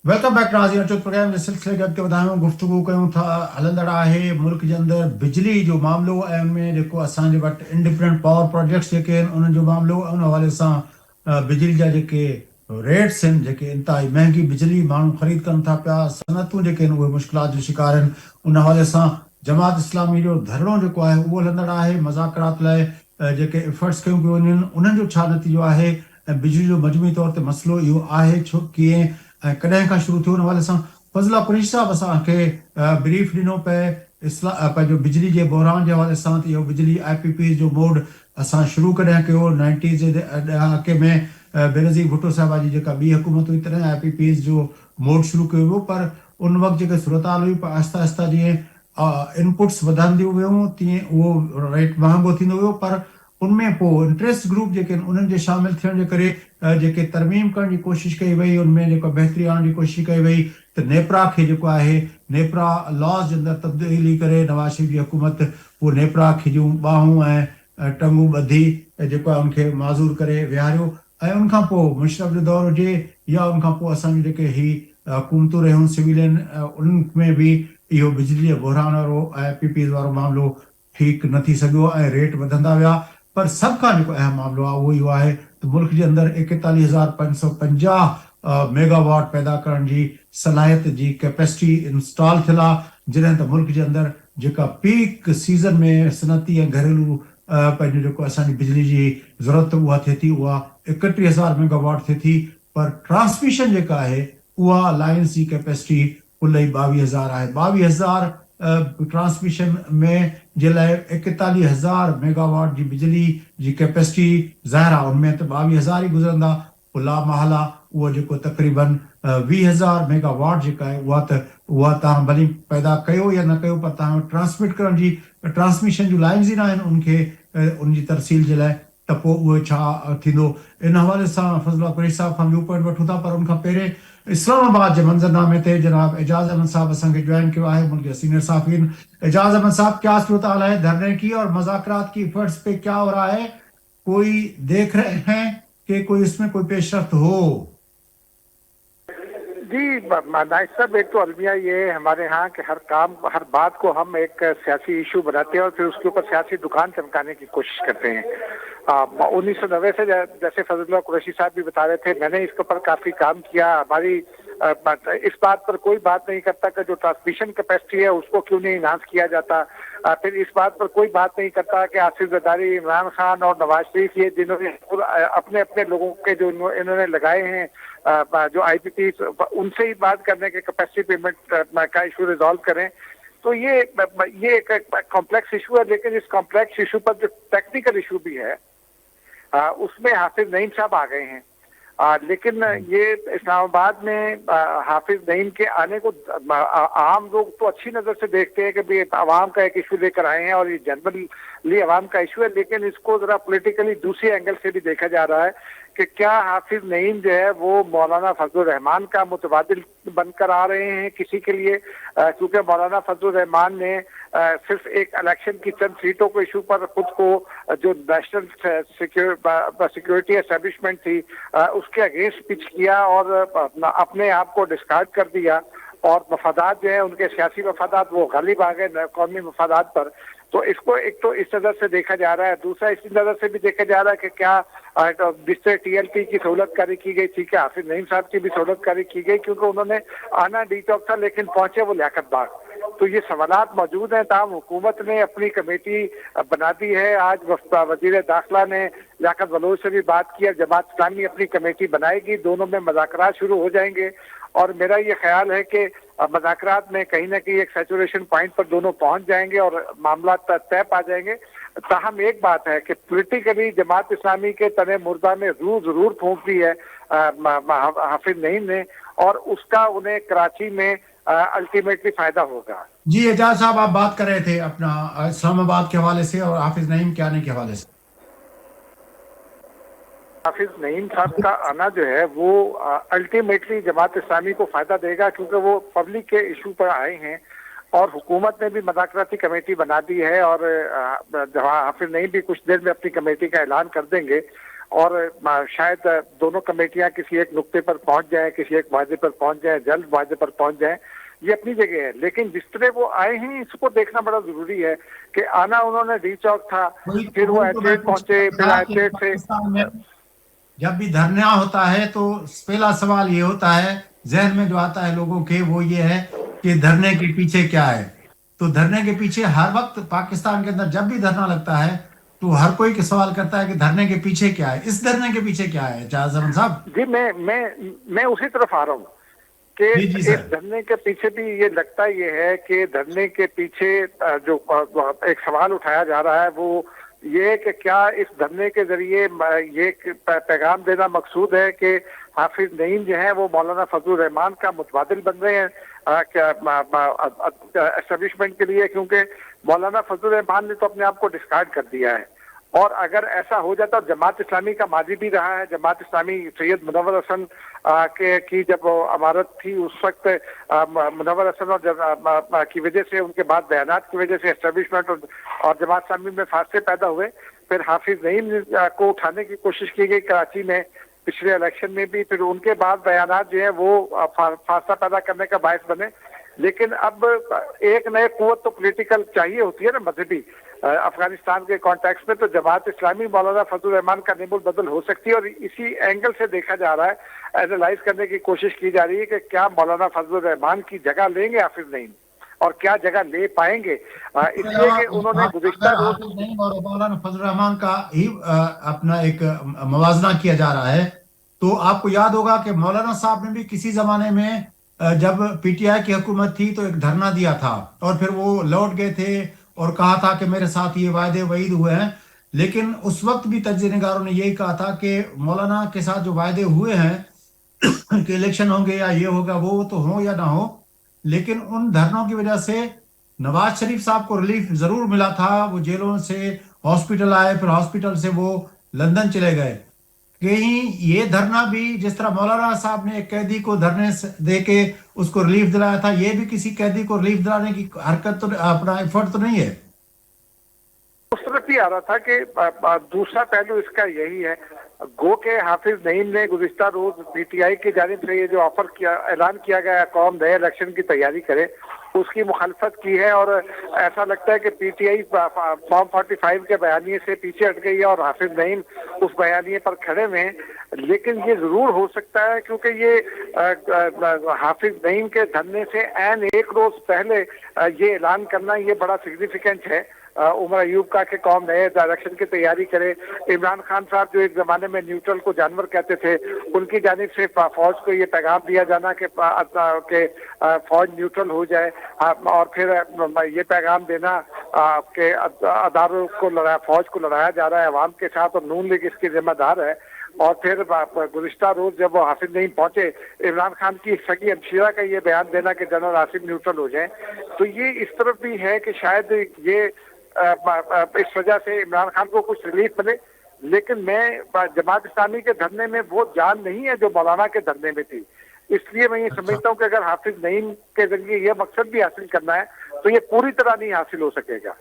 Welcome back नाज़रीन। अचो programme जे सिलसिले खे अॻिते वधायूं, गुफ़्तगू कयूं था। हलंदड़ आहे मुल्क जे अंदरि बिजली जो मामिलो ऐं उनमें जेको असांजे वटि इंडिपेंडेंट पावर प्रोजेक्ट्स जेके आहिनि उन्हनि जो मामिलो, उन हवाले सां बिजली जा जेके रेट्स आहिनि, जेके इंतिहाई महांगी बिजली माण्हू ख़रीद कनि था पिया, सनतूं जेके आहिनि उहे मुश्किलात जो शिकार आहिनि। उन हवाले सां जमात इस्लामी जो धरणो जेको आहे उहो हलंदड़ आहे। मज़ाकरात लाइ जेके एफर्ट्स कयूं पियूं वञनि उन्हनि जो छा नतीजो आहे, ऐं बिजली जो मजमूई तौर ते मसइलो इहो आहे छो कीअं ऐं कॾहिं खां शुरू थियो। उन हवाले सां फज़ला कुरैशी साहब असांखे ब्रीफ ॾिनो पिए पंहिंजो बिजली जे बहिरान जे हवाले सां, त इहो बिजली IPP जो मोड असां शुरू कॾहिं कयो 90s जे ॾहाके में। बेनज़ीर भुट्टो साहिबा जी जेका ॿी हुकूमत हुई तॾहिं IPP जो मोड शुरू कयो वियो, पर उन वक़्तु जेके सूरत हाल हुई, पर आहिस्ता आहिस्ता जीअं इनपुट्स वधंदियूं वियूं तीअं उहो रेट महांगो थींदो वियो। पर उनमें पोइ इंट्रस्ट ग्रुप जेके आहिनि उन्हनि जे शामिल थियण जे करे जेके तरमीम करण जी कोशिशि कई वई, उनमें जेको बहितरी आणण जी कोशिशि कई वई, त नेपरा खे जेको आहे नेपरा लॉस जे अंदरि तब्दीली करे नवाज़ शरीफ़ जी हुकूमत उहो नेपरा खे जूं ॿाहूं ऐं टंगूं ॿधी जेको आहे उनखे माज़ूर करे विहारियो। ऐं उनखां पोइ मुशरफ जो दौर हुजे या उनखां पोइ असांजूं जेके ही हुकूमतूं रहियूं सिविलियन, उन्हनि में बि इहो बिजली जे बहिरान वारो IPP वारो मामिलो ठीकु न थी सघियो ऐं रेट वधंदा विया। पर सभ खां जेको अहम मामिलो आहे उहो इहो आहे त मुल्क जे अंदरि 41,550 मेगावाट पैदा करण जी सलाहियत जी कैपेसिटी इंस्टॉल थियल आहे, जॾहिं त मुल्क जे अंदरि जेका पीक सीज़न में सनती ऐं घरेलू पंहिंजो जेको असांजी बिजली जी ज़रूरत उहा थिए थी, उहा 31,000 मेगावाट थिए थी। पर ट्रांसमिशन जेका आहे उहा लाइन्स जी कैपेसिटी कुल ई 22,000 आहे। 22,000 ट्रांसमिशन में जे लाइ 41,000 मेगावाट जी बिजली जी कैपेसिटी ज़ाहिर आहे, उनमें त 22,000 ई गुज़रंदा। पोइ लामहला उहो जेको तक़रीबन 20,000 मेगावाट जेका आहे उहा तव्हां भली पैदा कयो या न कयो, पर तव्हां ट्रांसमिट करण जी ट्रांसमिशन जूं लाइन्स ई न आहिनि उनखे उनजी तरसील जे लाइ, त पोइ उहो छा थींदो। इन हवाले सां फज़ला कुरैशी साहब खां व्यू पॉइंट वठूं था, पर उनखां पहिरें इस्लामाबाद जे मंज़रनामे ते जनाब एजाज अहमद साहब असांखे ज्वाइन किया है, मुल्क के सीनियर साफिन। एजाज अहमद साहब, क्या सूरत हाल है धरने की और मज़ाकरात की एफर्ट्स पे क्या हो रहा है? कोई देख रहे हैं कि कोई इसमें कोई पेशरफ्त हो? जी नाइक साहब, एक तो अलमिया ये है हमारे यहाँ कि हर बात को हम एक सियासी इशू बनाते हैं और फिर उसके ऊपर सियासी दुकान चमकाने की कोशिश करते हैं। 1990 से जैसे फजलुल्लाह कुरैशी साहब भी बता रहे थे, मैंने इसके ऊपर काफी काम किया। हमारी इस बात पर कोई बात नहीं करता कि जो ट्रांसमिशन कैपेसिटी है उसको क्यों नहीं इन्हांस किया जाता। फिर इस बात पर कोई बात नहीं करता कि आसिफ जरदारी, इमरान खान और नवाज शरीफ, ये जिन्होंने अपने अपने लोगों के जो इन्होंने लगाए हैं जो IPP, उनसे ही बात करने के कैपेसिटी पेमेंट का इशू रिजॉल्व करें। तो ये एक कॉम्प्लेक्स इशू है, लेकिन इस कॉम्प्लेक्स इशू पर जो टेक्निकल इशू भी है उसमें हाफिज नईम साहब आ गए हैं। लेकिन ये इस्लामाबाद में हाफिज नईम के आने को आम लोग तो अच्छी नज़र से देखते हैं कि भाई आवाम का एक इशू लेकर आए हैं और ये जनरली आवाम का इशू है, लेकिन इसको ज़रा पॉलिटिकली दूसरे एंगल से भी देखा जा रहा है कि क्या हाफिज नईम जो है वो मौलाना फजलुर रहमान का मुतबादिल बनकर आ रहे हैं किसी के लिए, क्योंकि मौलाना फजलुर रहमान ने सिर्फ एक इलेक्शन की चंद सीटों के इशू पर खुद को जो नेशनल सिक्योरिटी एस्टेब्लिशमेंट थी उसके अगेंस्ट पिच किया और अपने आप को डिस्कार्ड कर दिया, और मफादात जो है उनके सियासी मफादात वो गालिब आ गए कौमी मफादात पर। तो इसको एक तो इस नज़र से देखा जा रहा है, दूसरा इस नज़र से भी देखा जा रहा है कि क्या जिससे TLP की सहूलत कारी की गई थी, क्या हाफिज नईम साहब की भी सहूलत कारी की गई, क्योंकि उन्होंने आना डीटॉक था लेकिन पहुंचे वो लियाकत बाग। तो ये सवालात मौजूद हैं। ताहम हुकूमत ने अपनी कमेटी बना दी है। आज वजीर दाखिला ने लियाकत बलोच से भी बात की, जमात इस्लामी अपनी कमेटी बनाएगी, दोनों में मुज़ाकरात शुरू हो जाएंगे। और मेरा ये ख्याल है कि मुज़ाकरात में कहीं ना कहीं एक सैचुरेशन पॉइंट पर दोनों पहुंच जाएंगे और मामला तय पा जाएंगे। ताहम एक बात है कि पॉलिटिकली जमात इस्लामी के तने मुर्दा में रूह जरूर फूंक दी है हाफिज नईम ने, और उसका उन्हें कराची में अल्टीमेटली फायदा होगा। जी एजाज साहब, आप बात कर रहे थे अपना इस्लामाबाद के हवाले से और हाफिज नईम के आने के हवाले से। हाफिज नईम साहब का आना जो है वो अल्टीमेटली जमात इस्लामी को फायदा देगा, क्योंकि वो पब्लिक के इशू पर आए हैं और हुकूमत ने भी मुज़ाकराती कमेटी बना दी है, और हाफिज नईम भी कुछ देर में अपनी कमेटी का ऐलान कर देंगे। اور شاید دونوں کمیٹیاں کسی ایک نقطے پر پہنچ جائیں، کسی ایک معاہدے پر پہنچ جائیں، جلد معاہدے پر پہنچ جائیں، یہ اپنی جگہ ہے، لیکن جس طرح وہ آئے ہیں اس کو دیکھنا بڑا ضروری ہے کہ آنا انہوں نے ڈی چوک تھا، پھر وہ وہی تو میں ایتھلیٹ پوچھ پہنچے، رہا پھر تھا کہ ایتھلیٹ سے پاکستان میں جب بھی دھرنا ہوتا ہے تو پہلا سوال یہ ہوتا ہے ذہن میں جو آتا ہے لوگوں کے، وہ یہ ہے کہ دھرنے کے پیچھے کیا ہے۔ تو دھرنے کے پیچھے ہر وقت پاکستان کے اندر جب بھی دھرنا لگتا ہے تو ہر کوئی کے سوال کرتا ہے کہ دھرنے کے پیچھے کیا ہے، اس دھرنے کے پیچھے کیا ہے جاز زمن صاحب؟ جی میں اسی طرف آ رہا ہوں کہ جی جی اس سر۔ دھرنے کے پیچھے بھی یہ لگتا یہ ہے کہ دھرنے کے پیچھے جو ایک سوال اٹھایا جا رہا ہے وہ یہ کہ کیا اس دھرنے کے ذریعے یہ پیغام دینا مقصود ہے کہ حافظ نعیم جو ہیں وہ مولانا فضل الرحمان کا متبادل بن رہے ہیں اسٹیبلشمنٹ کے لیے، کیونکہ مولانا فضل الرحمان نے تو اپنے آپ کو ڈسکارڈ کر دیا ہے، اور اگر ایسا ہو جاتا، جماعت اسلامی کا ماضی بھی رہا ہے، جماعت اسلامی سید منور حسن کی جب امارت تھی اس وقت منور حسن اور کی وجہ سے، ان کے بعد بیانات کی وجہ سے اسٹیبلشمنٹ اور جماعت اسلامی میں فاصلے پیدا ہوئے، پھر حافظ نعیم کو اٹھانے کی کوشش کی گئی کراچی میں پچھلے الیکشن میں بھی، پھر ان کے بعد بیانات جو ہیں وہ فاصلہ پیدا کرنے کا باعث بنے، لیکن اب ایک نئے قوت تو پولیٹیکل چاہیے ہوتی ہے نا، مذہبی افغانستان کے کانٹیکس میں، تو جماعت اسلامی مولانا فضل الرحمان کا نیم البدل ہو سکتی ہے، اور اسی اینگل سے دیکھا جا رہا ہے، اینالائز کرنے کی کوشش کی جا رہی ہے کہ کیا مولانا فضل الرحمان کی جگہ لیں گے حافظ نعیم اور کیا جگہ لے پائیں گے، اس لیے کہ انہوں نے گزشتہ اگر روز حافظ نعیم اور مولانا فضل الرحمان کا ہی اپنا ایک موازنہ کیا جا رہا ہے تو آپ کو یاد ہوگا کہ مولانا صاحب نے بھی کسی زمانے میں جب پی ٹی آئی کی حکومت تھی تو ایک دھرنا دیا تھا اور پھر وہ لوٹ گئے تھے اور کہا تھا کہ میرے ساتھ یہ وعدے وعید ہوئے ہیں، لیکن اس وقت بھی تجزیہ نگاروں نے یہی کہا تھا کہ مولانا کے ساتھ جو وعدے ہوئے ہیں کہ الیکشن ہوں گے یا یہ ہوگا وہ تو ہو یا نہ ہو، لیکن ان دھرنوں کی وجہ سے نواز شریف صاحب کو ریلیف ضرور ملا تھا، وہ جیلوں سے ہاسپٹل آئے، پھر ہاسپٹل سے وہ لندن چلے گئے۔ کہیں یہ دھرنا بھی جس طرح مولانا صاحب نے ایک قیدی کو دھرنے دے کے اس کو ریلیف دلایا تھا، یہ بھی کسی قیدی کو ریلیف دلانے کی حرکت تو اپنا ایفرٹ تو نہیں ہے؟ اس طرف ہی آ رہا تھا کہ دوسرا پہلو اس کا یہی ہے، گو کہ حافظ نعیم نے گزشتہ روز پی ٹی آئی کی جانب سے یہ جو آفر کیا، اعلان کیا گیا قوم نئے الیکشن کی تیاری کرے، اس کی مخالفت کی ہے، اور ایسا لگتا ہے کہ پی ٹی آئی فارم 45 کے بیانیے سے پیچھے ہٹ گئی ہے اور حافظ نعیم اس بیانیے پر کھڑے ہوئے ہیں، لیکن یہ ضرور ہو سکتا ہے کیونکہ یہ حافظ نعیم کے دھرنے سے عین ایک روز پہلے یہ اعلان کرنا یہ بڑا سگنیفیکنٹ ہے عمر ایوب کا کہ قوم نئے الیکشن کی تیاری کرے۔ عمران خان صاحب جو ایک زمانے میں نیوٹرل کو جانور کہتے تھے، ان کی جانب سے فوج کو یہ پیغام دیا جانا کہ فوج نیوٹرل ہو جائے، اور پھر یہ پیغام دینا کہ اداروں کو فوج کو لڑایا جا رہا ہے عوام کے ساتھ اور نون لیگ اس کی ذمہ دار ہے، اور پھر گزشتہ روز جب وہ حافظ نعیم پہنچے، عمران خان کی سگی ہمشیرہ کا یہ بیان دینا کہ جنرل آصف نیوٹرل ہو جائیں، تو یہ اس طرف بھی ہے کہ شاید یہ اس وجہ سے عمران خان کو کچھ ریلیف ملے، لیکن میں جماعت اسلامی کے دھرنے میں وہ جان نہیں ہے جو مولانا کے دھرنے میں تھی، اس لیے میں یہ سمجھتا ہوں کہ اگر حافظ نعیم کے ذریعے یہ مقصد بھی حاصل کرنا ہے تو یہ پوری طرح نہیں حاصل ہو سکے گا۔